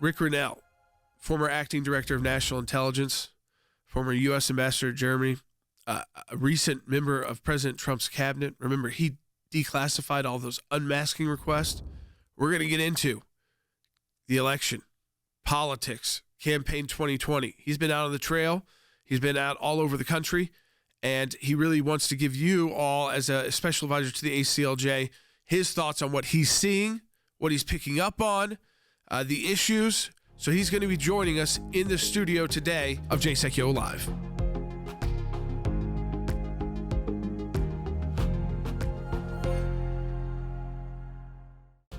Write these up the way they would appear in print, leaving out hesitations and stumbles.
Ric Grenell, former acting director of national intelligence, former U.S. ambassador to Germany, a recent member of President Trump's cabinet. Remember, he declassified all those unmasking requests. We're going to get into the election, politics, campaign 2020. He's been out on the trail. He's been out all over the country, and he really wants to give you all, as a special advisor to the ACLJ, his thoughts on what he's seeing, what he's picking up on, the issues. So he's going to be joining us in the studio today of Jay Sekulow Live.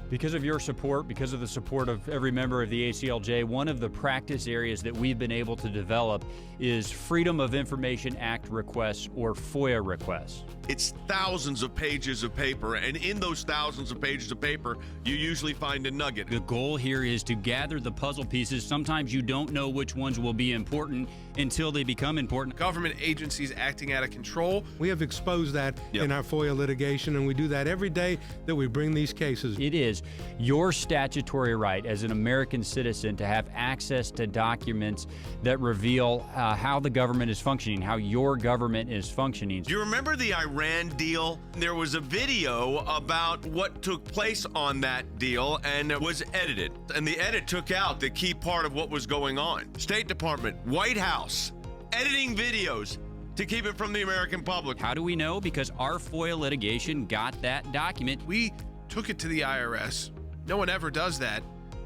Because of your support, because of the support of every member of the ACLJ, one of the practice areas that we've been able to develop is Freedom of Information Act requests, or FOIA requests. It's thousands of pages of paper, and in those thousands of pages of paper, you usually find a nugget. The goal here is to gather the puzzle pieces. Sometimes you don't know which ones will be important until they become important. Government agencies acting out of control. We have exposed that in our FOIA litigation, and we do that every day that we bring these cases. It is your statutory right as an American citizen to have access to documents that reveal how the government is functioning, how your government is functioning. Do you remember the Iran deal? There was a video about what took place on that deal, and it was edited. And the edit took out the key part of what was going on. State Department, White House, editing videos to keep it from the American public. How do we know? Because our FOIA litigation got that document. We took it to the IRS. No one ever does that.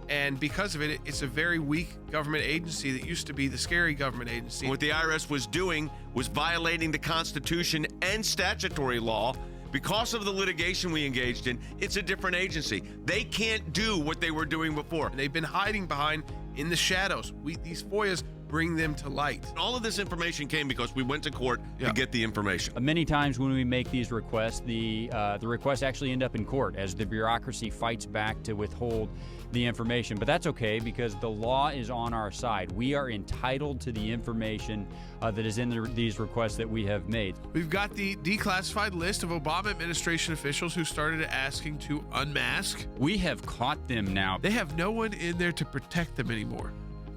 And because of it, it's a very weak government agency that used to be the scary government agency. What the IRS was doing was violating the Constitution and statutory law. Because of the litigation we engaged in, it's a different agency. They can't do what they were doing before. And they've been hiding behind in the shadows. These FOIAs bring them to light. All of this information came because we went to court to get the information. Many times when we make these requests, the requests actually end up in court as the bureaucracy fights back to withhold the information. But that's okay, because the law is on our side. We are entitled to the information that is in these requests that we have made. We've got the declassified list of Obama administration officials who started asking to unmask. We have caught them now. They have no one in there to protect them anymore.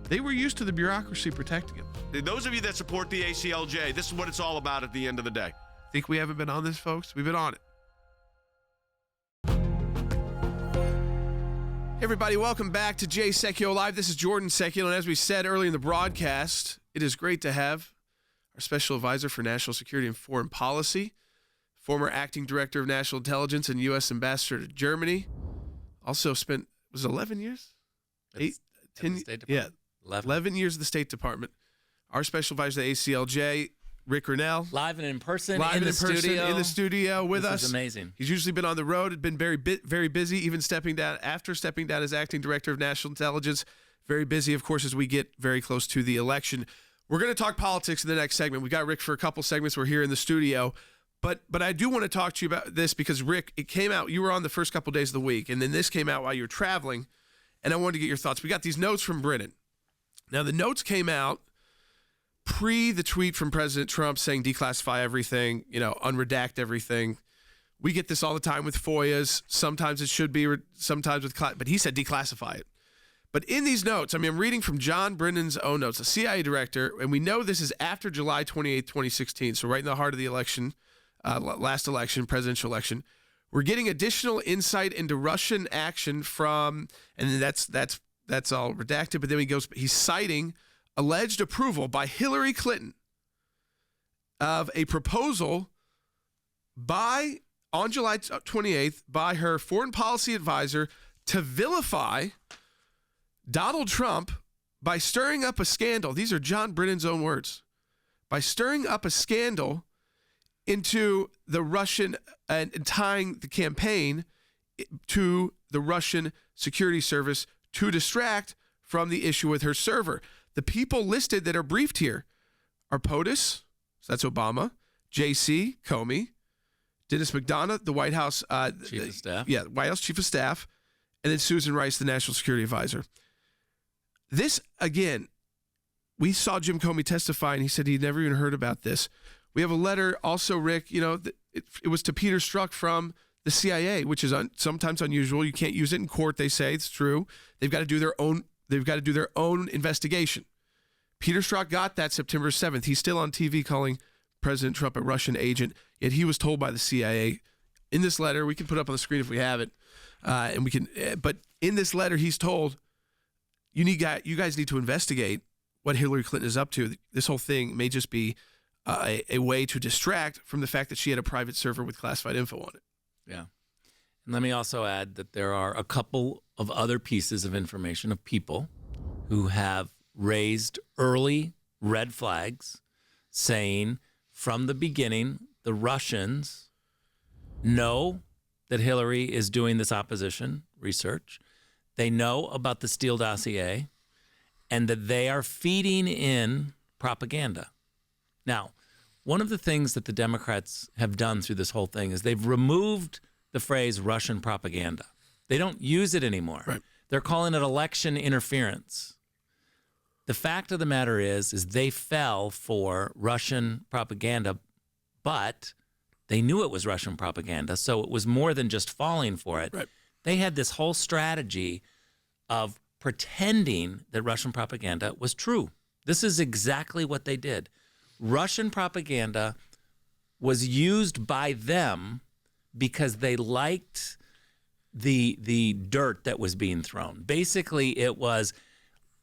They were used to the bureaucracy protecting them. Those of you that support the ACLJ, this is what it's all about at the end of the day. Think we haven't been on this, folks? We've been on it. Hey everybody, welcome back to Jay Sekulow Live. This is Jordan Sekulow, and as we said earlier in the broadcast, it is great to have our Special Advisor for National Security and Foreign Policy, former Acting Director of National Intelligence and U.S. Ambassador to Germany. Also spent, was it 11 years? 10, yeah, 11 years at the State Department. Our Special Advisor to the ACLJ, Ric Grenell. Live and in person in the studio with us. This is amazing. He's usually been on the road, had been very busy, even stepping down as Acting Director of National Intelligence. Very busy, of course, as we get very close to the election. We're going to talk politics in the next segment. We got Rick for a couple segments. We're here in the studio. But I do want to talk to you about this because, Rick, it came out, you were on the first couple days of the week, and then this came out while you were traveling, and I wanted to get your thoughts. We got these notes from Brennan. Now, the notes came out pre the tweet from President Trump saying declassify everything, unredact everything. We get this all the time with FOIAs. Sometimes it should be, sometimes with, but he said declassify it. But in these notes, I'm reading from John Brennan's own notes, a CIA director, and we know this is after July 28, 2016, so right in the heart of the election, last election, presidential election. We're getting additional insight into Russian action from, and then that's all redacted, but then he's citing alleged approval by Hillary Clinton of a proposal on July 28th by her foreign policy advisor to vilify Donald Trump by stirring up a scandal. These are John Brennan's own words. By stirring up a scandal into the Russian and tying the campaign to the Russian security service to distract from the issue with her server. The people listed that are briefed here are POTUS, so that's Obama, J.C. Comey, Dennis McDonough, the White House Chief of Staff. Yeah, White House Chief of Staff, and then Susan Rice, the National Security Advisor. This, again, we saw Jim Comey testify, and he said he'd never even heard about this. We have a letter also, Rick, it was to Peter Strzok from the CIA, which is sometimes unusual. You can't use it in court, they say. It's true. They've got to do their own they've got to do their own investigation. Peter Strzok got that September 7th. He's still on TV calling President Trump a Russian agent, yet he was told by the CIA in this letter, we can put it up on the screen if we have it, and we can. But in this letter, he's told, you guys need to investigate what Hillary Clinton is up to. This whole thing may just be a way to distract from the fact that she had a private server with classified info on it. Yeah. And let me also add that there are a couple of other pieces of information of people who have raised early red flags saying from the beginning, the Russians know that Hillary is doing this opposition research. They know about the Steele dossier and that they are feeding in propaganda. Now, one of the things that the Democrats have done through this whole thing is they've removed the phrase Russian propaganda. They don't use it anymore. Right. They're calling it election interference. The fact of the matter is they fell for Russian propaganda, but they knew it was Russian propaganda, so it was more than just falling for it. Right. They had this whole strategy of pretending that Russian propaganda was true. This is exactly what they did. Russian propaganda was used by them because they liked the dirt that was being thrown. Basically, it was,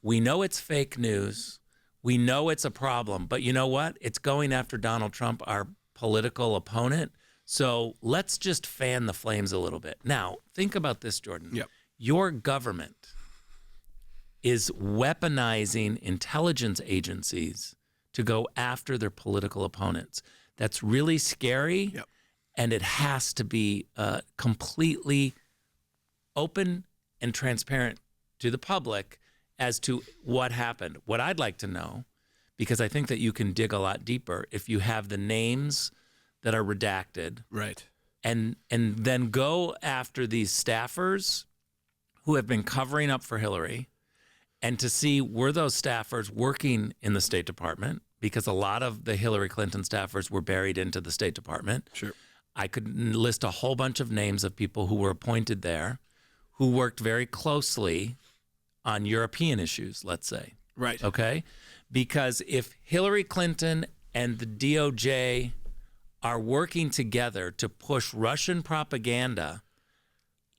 we know it's fake news. We know it's a problem. But you know what? It's going after Donald Trump, our political opponent. So let's just fan the flames a little bit. Now, think about this, Jordan. Yep. Your government is weaponizing intelligence agencies to go after their political opponents. That's really scary. Yep. And it has to be completely open and transparent to the public as to what happened. What I'd like to know, because I think that you can dig a lot deeper if you have the names that are redacted. Right. And then go after these staffers who have been covering up for Hillary and to see, were those staffers working in the State Department? Because a lot of the Hillary Clinton staffers were buried into the State Department. Sure. I could list a whole bunch of names of people who were appointed there who worked very closely on European issues, let's say. Right. Okay? Because if Hillary Clinton and the DOJ are working together to push Russian propaganda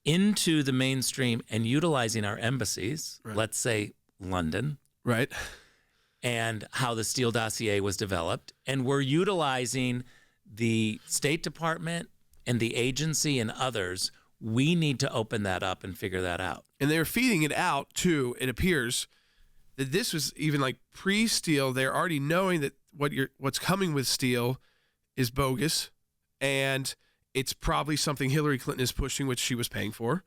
into the mainstream and utilizing our embassies, right. Let's say London, right, and how the Steele dossier was developed, and we're utilizing the State Department and the agency and others, we need to open that up and figure that out. And they're feeding it out too. It appears that this was even like pre-Steele. They're already knowing that what's coming with Steele is bogus, and it's probably something Hillary Clinton is pushing, which she was paying for,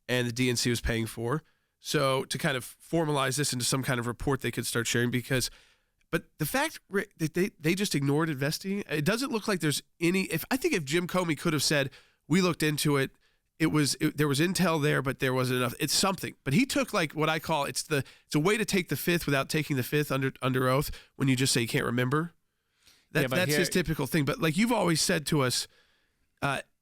and the DNC was paying for. So to kind of formalize this into some kind of report they could start sharing, but the fact that they just ignored investigating, it doesn't look like there's any. I think if Jim Comey could have said, we looked into it, there was intel there, but there wasn't enough. It's something. But he took like what I call it's a way to take the fifth without taking the fifth under oath when you just say you can't remember. That's his typical thing. But like you've always said to us,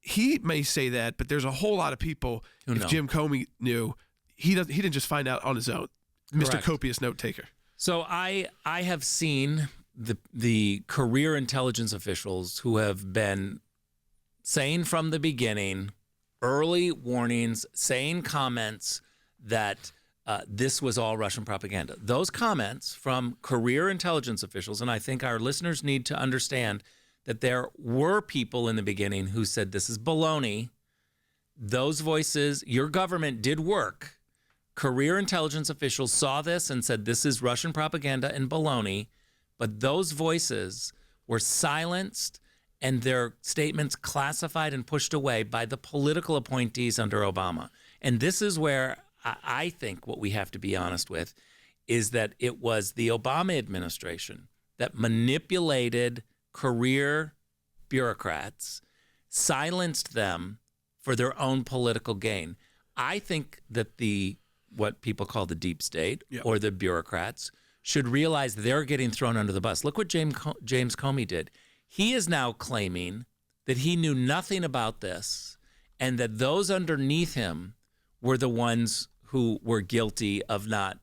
he may say that, but there's a whole lot of people. If Jim Comey knew, he didn't just find out on his own. Correct. Mr. Copious note taker. So I have seen the career intelligence officials who have been saying from the beginning, early warnings, saying comments that this was all Russian propaganda. Those comments from career intelligence officials, and I think our listeners need to understand that there were people in the beginning who said this is baloney. Those voices, your government did work. Career intelligence officials saw this and said this is Russian propaganda and baloney, but those voices were silenced and their statements classified and pushed away by the political appointees under Obama. And this is where I think what we have to be honest with is that it was the Obama administration that manipulated career bureaucrats, silenced them for their own political gain. I think that what people call the deep state or the bureaucrats should realize they're getting thrown under the bus. Look what James Comey did. He is now claiming that he knew nothing about this and that those underneath him were the ones who were guilty of not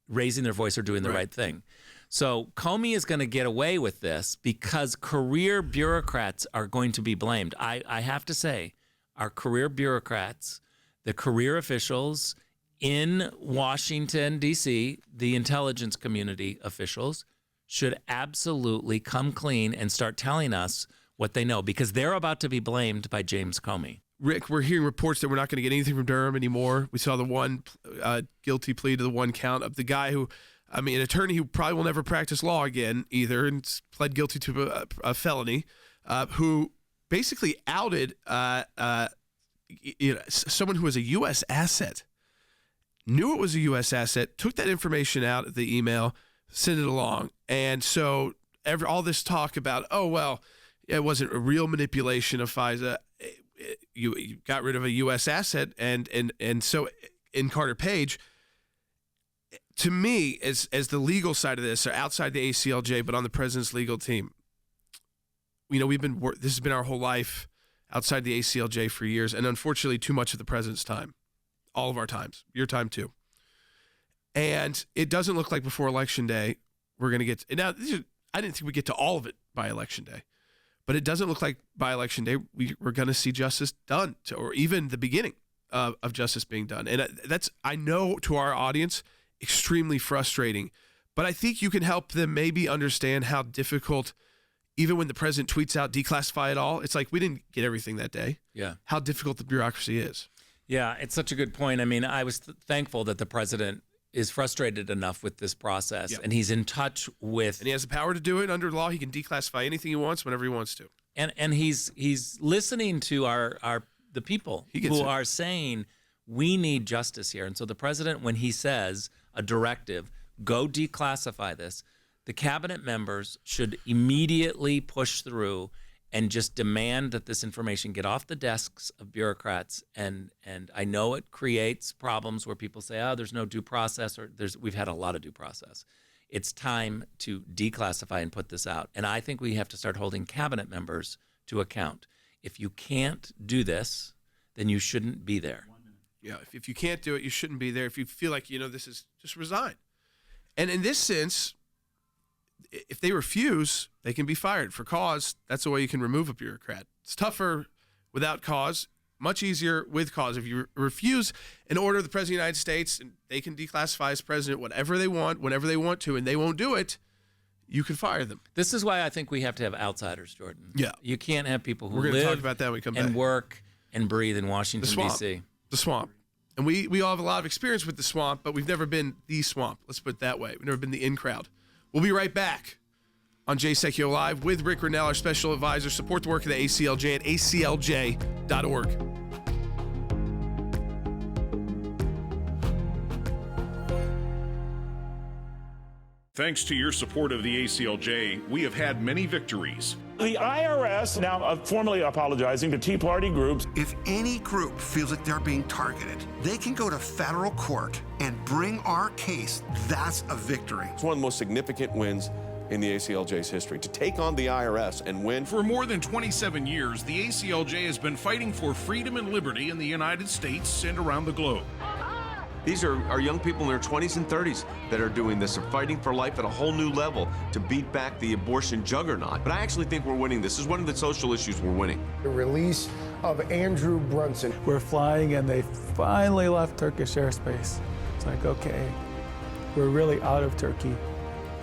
raising their voice or doing the right thing. So Comey is going to get away with this because career bureaucrats are going to be blamed. I have to say, our career bureaucrats, the career officials in Washington, D.C., the intelligence community officials, should absolutely come clean and start telling us what they know, because they're about to be blamed by James Comey. Rick, we're hearing reports that we're not going to get anything from Durham anymore. We saw the one guilty plea to the one count of the guy who, an attorney who probably will never practice law again either, and pled guilty to a felony, who basically outed someone who was a U.S. asset, knew it was a U.S. asset, took that information out of the email, sent it along. And so all this talk about, it wasn't a real manipulation of FISA. You got rid of a U.S. asset, and so in Carter Page, to me, as the legal side of this, or outside the ACLJ, but on the president's legal team, this has been our whole life outside the ACLJ for years, and unfortunately, too much of the president's time, all of our times, your time too. And it doesn't look like before Election Day we're going to get. Now, I didn't think we'd get to all of it by Election Day. But it doesn't look like by Election Day we're going to see justice done, or even the beginning of justice being done. And that's, I know, to our audience, extremely frustrating. But I think you can help them maybe understand how difficult, even when the president tweets out, declassify it all, it's like we didn't get everything that day. Yeah. How difficult the bureaucracy is. Yeah, it's such a good point. I was thankful that the president is frustrated enough with this process, and he's in touch with, and he has the power to do it under law. He can declassify anything he wants whenever he wants to, and he's listening to the people who are saying we need justice here. And so the president, when he says a directive, go declassify this, the cabinet members should immediately push through and just demand that this information get off the desks of bureaucrats. And I know it creates problems where people say, there's no due process, or we've had a lot of due process. It's time to declassify and put this out. And I think we have to start holding cabinet members to account. If you can't do this, then you shouldn't be there. Yeah, if you can't do it, you shouldn't be there. If you feel like, this is, just resign. And in this sense, if they refuse, they can be fired for cause. That's the way you can remove a bureaucrat. It's tougher without cause, much easier with cause. If you refuse an order of the President of the United States, and they can declassify as president whatever they want, whenever they want to, and they won't do it, you can fire them. This is why I think we have to have outsiders, Jordan. Yeah. You can't have people who We're going to live talk about that when we come and back. work and breathe in Washington, D.C. The swamp. And we all have a lot of experience with the swamp, but we've never been the swamp. Let's put it that way. We've never been the in crowd. We'll be right back on Jay Sekulow Live with Ric Grenell, our special advisor. Support the work of the ACLJ at aclj.org. Thanks to your support of the ACLJ, we have had many victories. The IRS now formally apologizing to Tea Party groups. If any group feels that they're being targeted, they can go to federal court and bring our case. That's a victory. It's one of the most significant wins in the ACLJ's history, to take on the IRS and win. For more than 27 years, the ACLJ has been fighting for freedom and liberty in the United States and around the globe. These are young people in their 20s and 30s that are doing this, are fighting for life at a whole new level to beat back the abortion juggernaut. But I actually think we're winning this. This is one of the social issues we're winning. The release of Andrew Brunson. We're flying and they finally left Turkish airspace. It's like, okay, we're really out of Turkey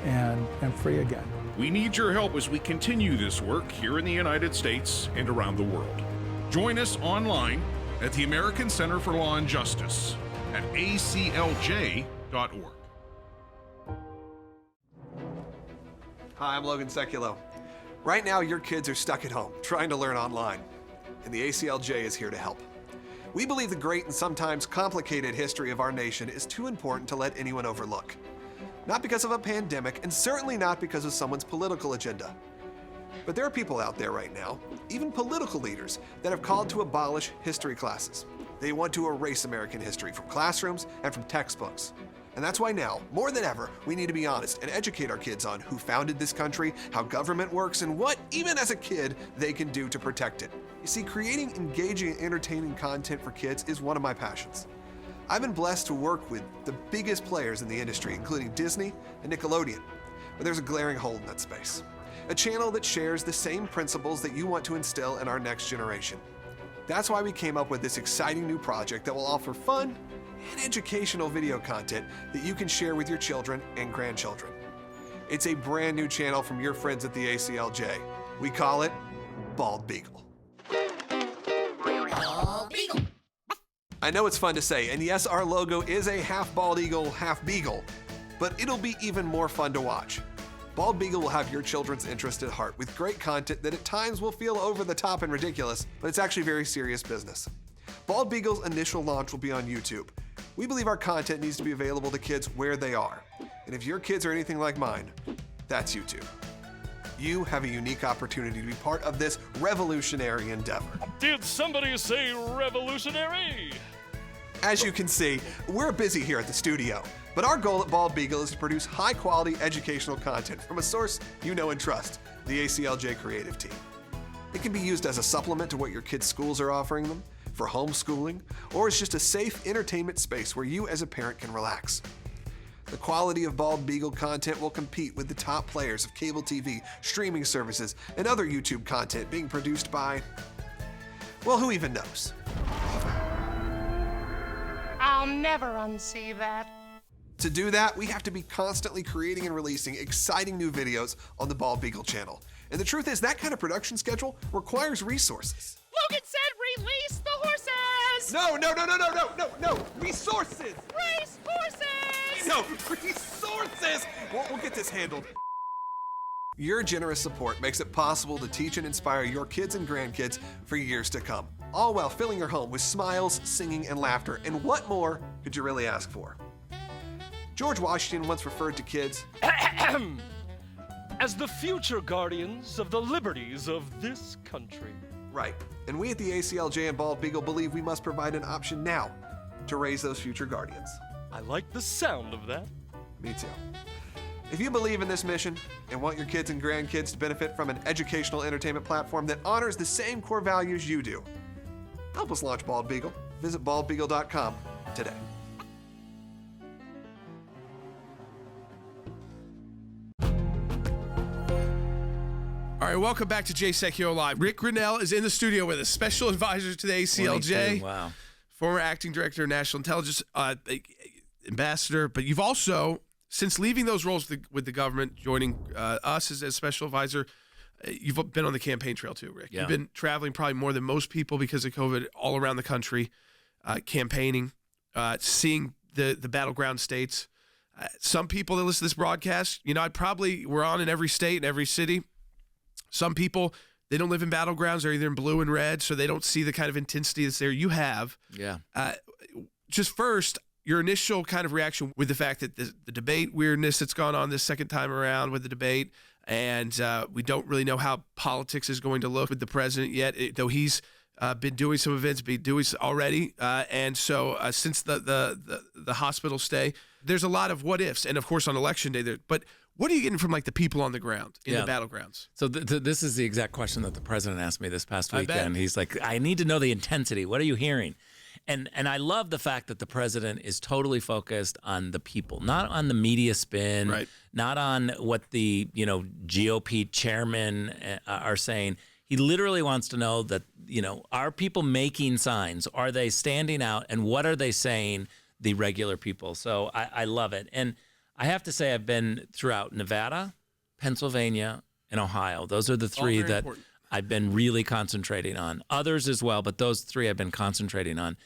and free again. We need your help as we continue this work here in the United States and around the world. Join us online at the American Center for Law and Justice at aclj.org. Hi, I'm Logan Sekulow. Right now, your kids are stuck at home trying to learn online, and the ACLJ is here to help. We believe the great and sometimes complicated history of our nation is too important to let anyone overlook. Not because of a pandemic, and certainly not because of someone's political agenda. But there are people out there right now, even political leaders, that have called to abolish history classes. They want to erase American history from classrooms and from textbooks. And that's why now, more than ever, we need to be honest and educate our kids on who founded this country, how government works, and what, even as a kid, they can do to protect it. You see, creating engaging and entertaining content for kids is one of my passions. I've been blessed to work with the biggest players in the industry, including Disney and Nickelodeon, but there's a glaring hole in that space. A channel that shares the same principles that you want to instill in our next generation. That's why we came up with this exciting new project that will offer fun and educational video content that you can share with your children and grandchildren. It's a brand new channel from your friends at the ACLJ. We call it Bald Beagle. Beagle. I know it's fun to say, and yes, our logo is a half bald eagle, half beagle, but it'll be even more fun to watch. Bald Beagle will have your children's interest at heart with great content that at times will feel over the top and ridiculous, but it's actually very serious business. Bald Beagle's initial launch will be on YouTube. We believe our content needs to be available to kids where they are. And if your kids are anything like mine, that's YouTube. You have a unique opportunity to be part of this revolutionary endeavor. Did somebody say revolutionary? As you can see, we're busy here at the studio, but our goal at Bald Beagle is to produce high-quality educational content from a source you know and trust, the ACLJ creative team. It can be used as a supplement to what your kids' schools are offering them, for homeschooling, or as just a safe entertainment space where you as a parent can relax. The quality of Bald Beagle content will compete with the top players of cable TV, streaming services, and other YouTube content being produced by, well, who even knows? I'll never unsee that. To do that, we have to be constantly creating and releasing exciting new videos on the Bald Beagle channel. And the truth is, that kind of production schedule requires resources. Logan said release the horses! No! Resources! Race horses! No, resources! We'll get this handled. Your generous support makes it possible to teach and inspire your kids and grandkids for years to come, all while filling your home with smiles, singing, and laughter. And what more could you really ask for? George Washington once referred to kids as the future guardians of the liberties of this country. Right. And we at the ACLJ and Bald Beagle believe we must provide an option now to raise those future guardians. I like the sound of that. Me too. If you believe in this mission and want your kids and grandkids to benefit from an educational entertainment platform that honors the same core values you do, help us launch Bald Beagle. Visit baldbeagle.com today. All right, welcome back to Jay Sekulow Live. Ric Grenell is in the studio with us, Special Advisor to the ACLJ. Wow. Former Acting Director of National Intelligence, Ambassador. But you've also, since leaving those roles with the government, joining us as Special Advisor, you've been on the campaign trail too, Rick. Yeah. You've been traveling probably more than most people because of COVID all around the country, campaigning, seeing the battleground states. Some people that listen to this broadcast, we're on in every state and every city. Some people, they don't live in battlegrounds. They're either in blue and red, so they don't see the kind of intensity that's there. You have. Yeah. Just first, your initial kind of reaction with the fact that the debate weirdness that's gone on this second time around with the debate, and we don't really know how politics is going to look with the president yet, though he's been doing some events, already. And so since the hospital stay, there's a lot of what ifs. And, of course, on Election Day, but what are you getting from, the people on the ground in the battlegrounds? So this is the exact question that the president asked me this past weekend. He's like, I need to know the intensity. What are you hearing? And I love the fact that the president is totally focused on the people, not on the media spin, right, not on what the GOP chairmen are saying. He literally wants to know that, are people making signs? Are they standing out? And what are they saying, the regular people? So I love it. And I have to say I've been throughout Nevada, Pennsylvania, and Ohio. Those are the three that important. I've been really concentrating on. Others as well, but those three I've been concentrating on.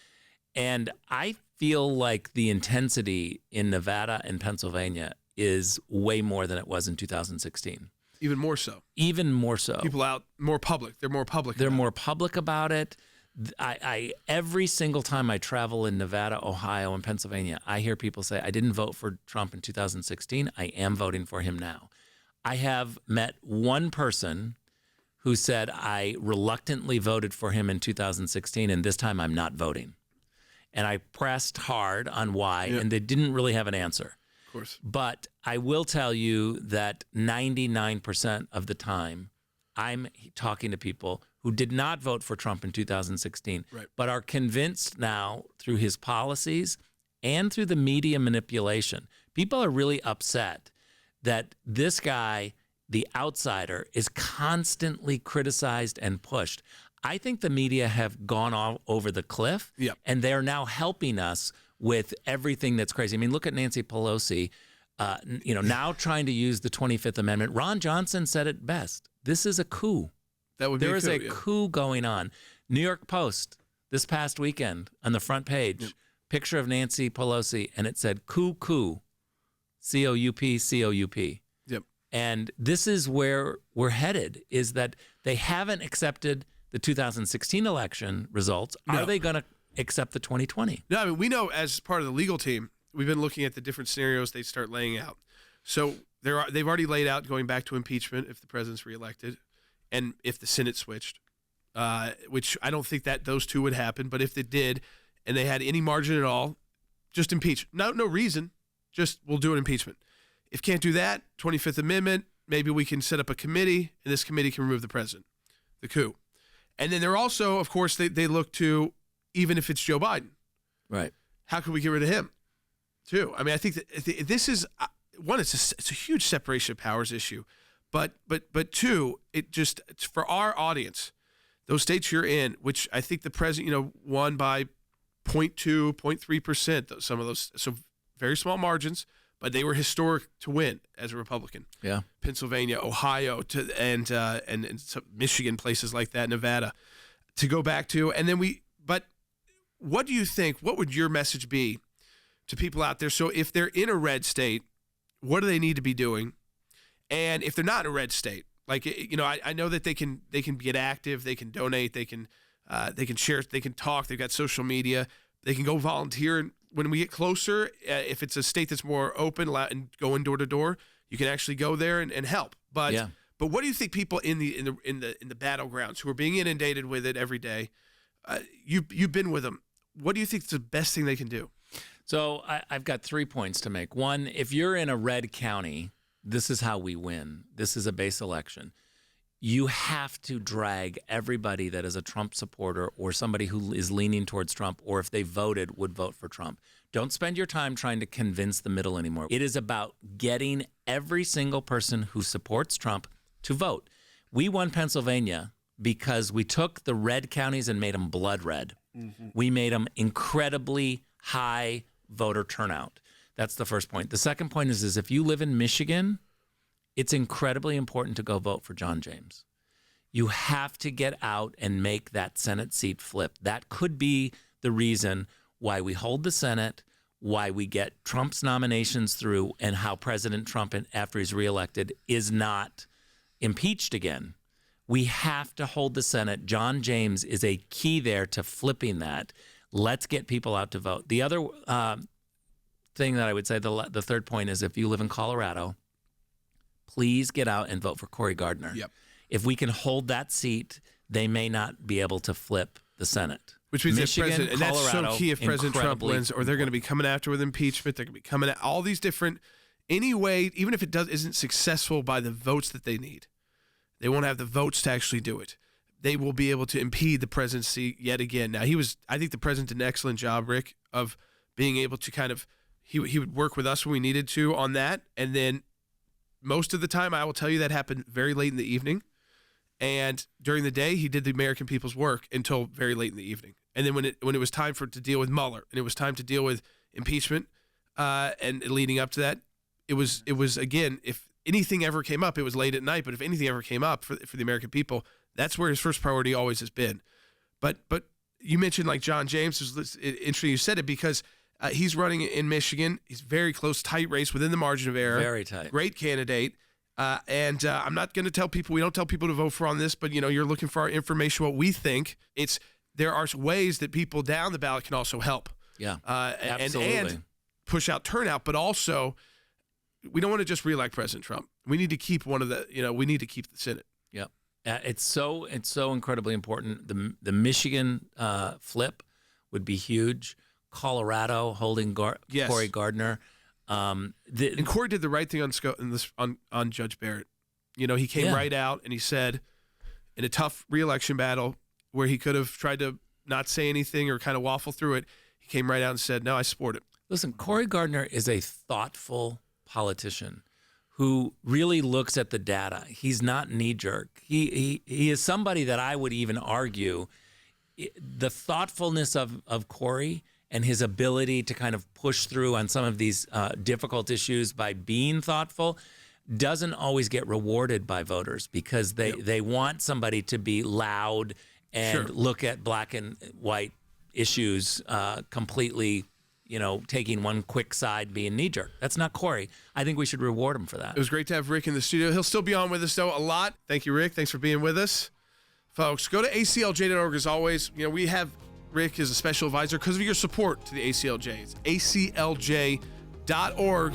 And I feel like the intensity in Nevada and Pennsylvania is way more than it was in 2016. Even more so. Even more so. People out, more public. They're more public. They're more public about it. I every single time I travel in Nevada, Ohio, and Pennsylvania, I hear people say, I didn't vote for Trump in 2016. I am voting for him now. I have met one person who said, I reluctantly voted for him in 2016, and this time I'm not voting. And I pressed hard on why, and they didn't really have an answer. Of course. But I will tell you that 99% of the time, I'm talking to people who did not vote for Trump in 2016, right, but are convinced now through his policies and through the media manipulation. People are really upset that this guy, the outsider, is constantly criticized and pushed. I think the media have gone all over the cliff, and they're now helping us with everything that's crazy. I mean, look at Nancy Pelosi, now trying to use the 25th Amendment. Ron Johnson said it best. This is a coup. That would be There is a coup going on. New York Post this past weekend on the front page, picture of Nancy Pelosi, and it said coup, C-O-U-P, C-O-U-P. Yep. And this is where we're headed, is that they haven't accepted the 2016 election results. No. Are they going to accept the 2020? No, I mean, we know as part of the legal team, we've been looking at the different scenarios they start laying out. So they've already laid out going back to impeachment if the president's reelected and if the Senate switched, which I don't think that those two would happen. But if they did and they had any margin at all, just impeach. No reason. Just we'll do an impeachment. If can't do that, 25th Amendment, maybe we can set up a committee and this committee can remove the president, the coup. And then they're also, of course, they look to, even if it's Joe Biden. Right. How can we get rid of him, too? I mean, I think that this is, one, it's a huge separation of powers issue. But two, it's for our audience, those states you're in, which I think the president, won by 0.2, 0.3%, some of those, so very small margins, but they were historic to win as a Republican. Yeah. Pennsylvania, Ohio, and some Michigan, places like that, Nevada, to go back to. And then but what do you think, what would your message be to people out there? So if they're in a red state, what do they need to be doing? And if they're not in a red state, like, I know that they can get active, they can donate, they can share, they can talk, they've got social media, they can go volunteer. And when we get closer, if it's a state that's more open and going door to door, you can actually go there and help. But what do you think people in the battlegrounds who are being inundated with it every day? You've been with them. What do you think is the best thing they can do? So I've got 3 points to make. One, if you're in a red county, this is how we win. This is a base election. You have to drag everybody that is a Trump supporter or somebody who is leaning towards Trump, or if they voted, would vote for Trump. Don't spend your time trying to convince the middle anymore. It is about getting every single person who supports Trump to vote. We won Pennsylvania because we took the red counties and made them blood red. Mm-hmm. We made them incredibly high voter turnout. That's the first point. The second point is if you live in Michigan, it's incredibly important to go vote for John James. You have to get out and make that Senate seat flip. That could be the reason why we hold the Senate, why we get Trump's nominations through, and how President Trump, after he's reelected, is not impeached again. We have to hold the Senate. John James is a key there to flipping that. Let's get people out to vote. The other thing that I would say, the third point is if you live in Colorado, please get out and vote for Cory Gardner. Yep. If we can hold that seat, they may not be able to flip the Senate. Which means Michigan, that and Colorado, that's so key if President Trump wins, or they're going to be coming after with impeachment. They're going to be coming at all these different, any way, even if it isn't successful by the votes that they need, they won't have the votes to actually do it. They will be able to impede the presidency yet again. Now, I think the president did an excellent job, Rick, of being able to kind of, he would work with us when we needed to on that. And then most of the time, I will tell you that happened very late in the evening. And during the day, he did the American people's work until very late in the evening. And then when it was time to deal with Mueller and it was time to deal with impeachment and leading up to that, it was again, if anything ever came up, it was late at night. But if anything ever came up for the American people, that's where his first priority always has been. But you mentioned like John James. It's interesting you said it because he's running in Michigan. He's very close, tight race within the margin of error. Very tight. Great candidate. And I'm not going to tell people, we don't tell people to vote for on this, but you're looking for our information, what we think. There are ways that people down the ballot can also help. Yeah, absolutely. And push out turnout, but also we don't want to just reelect President Trump. We need to keep we need to keep the Senate. Yep. It's so incredibly important. The Michigan flip would be huge. Colorado holding Cory Gardner. And Cory did the right thing on Judge Barrett. He came right out and he said, in a tough re-election battle where he could have tried to not say anything or kind of waffle through it, he came right out and said, "No, I support it." Listen, Cory Gardner is a thoughtful politician who really looks at the data. He's not knee-jerk. He is somebody that I would even argue the thoughtfulness of Cory and his ability to kind of push through on some of these difficult issues by being thoughtful doesn't always get rewarded by voters because they want somebody to be loud and look at black and white issues completely, taking one quick side, being knee-jerk. That's not Cory. I think we should reward him for that. It was great to have Rick in the studio. He'll still be on with us, though, a lot. Thank you, Rick. Thanks for being with us. Folks, go to ACLJ.org as always. We have Rick as a special advisor because of your support to the ACLJ. It's ACLJ.org.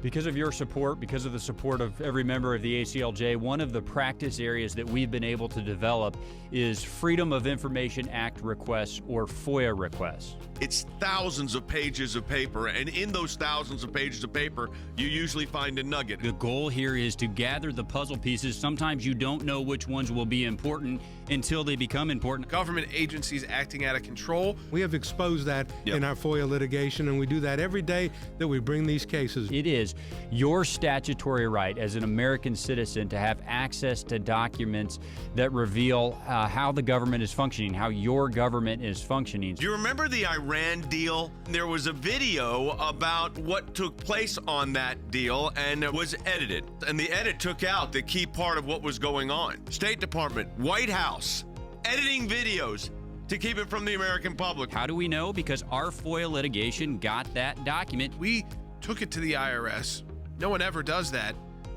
Because of your support, because of the support of every member of the ACLJ, one of the practice areas that we've been able to develop is Freedom of Information Act requests, or FOIA requests. It's thousands of pages of paper, and in those thousands of pages of paper, you usually find a nugget. The goal here is to gather the puzzle pieces. Sometimes you don't know which ones will be important until they become important. Government agencies acting out of control. We have exposed that in our FOIA litigation, and we do that every day that we bring these cases. It is your statutory right as an American citizen to have access to documents that reveal how the government is functioning, how your government is functioning. Do you remember the Iran deal? There was a video about what took place on that deal, and it was edited. And the edit took out the key part of what was going on. State Department, White House, editing videos to keep it from the American public. How do we know? Because our FOIA litigation got that document. We took it to the IRS. No one ever does that.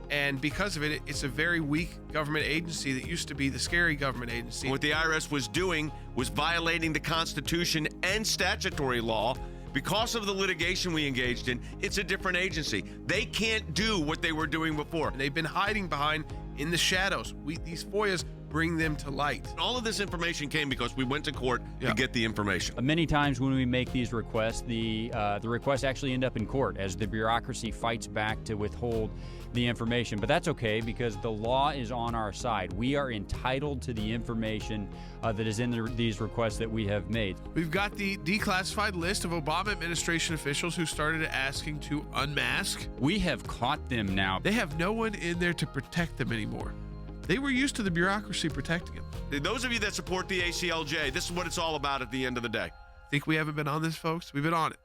And because of it, it's a very weak government agency that used to be the scary government agency. What the IRS was doing was violating the Constitution and statutory law. Because of the litigation we engaged in, it's a different agency. They can't do what they were doing before. And they've been hiding behind in the shadows. These FOIAs bring them to light. All of this information came because we went to court to get the information. Many times when we make these requests, the requests actually end up in court as the bureaucracy fights back to withhold the information. But that's okay because the law is on our side. We are entitled to the information that is in these requests that we have made. We've got the declassified list of Obama administration officials who started asking to unmask. We have caught them now. They have no one in there to protect them anymore. They were used to the bureaucracy protecting them. Those of you that support the ACLJ, this is what it's all about at the end of the day. Think we haven't been on this, folks? We've been on it.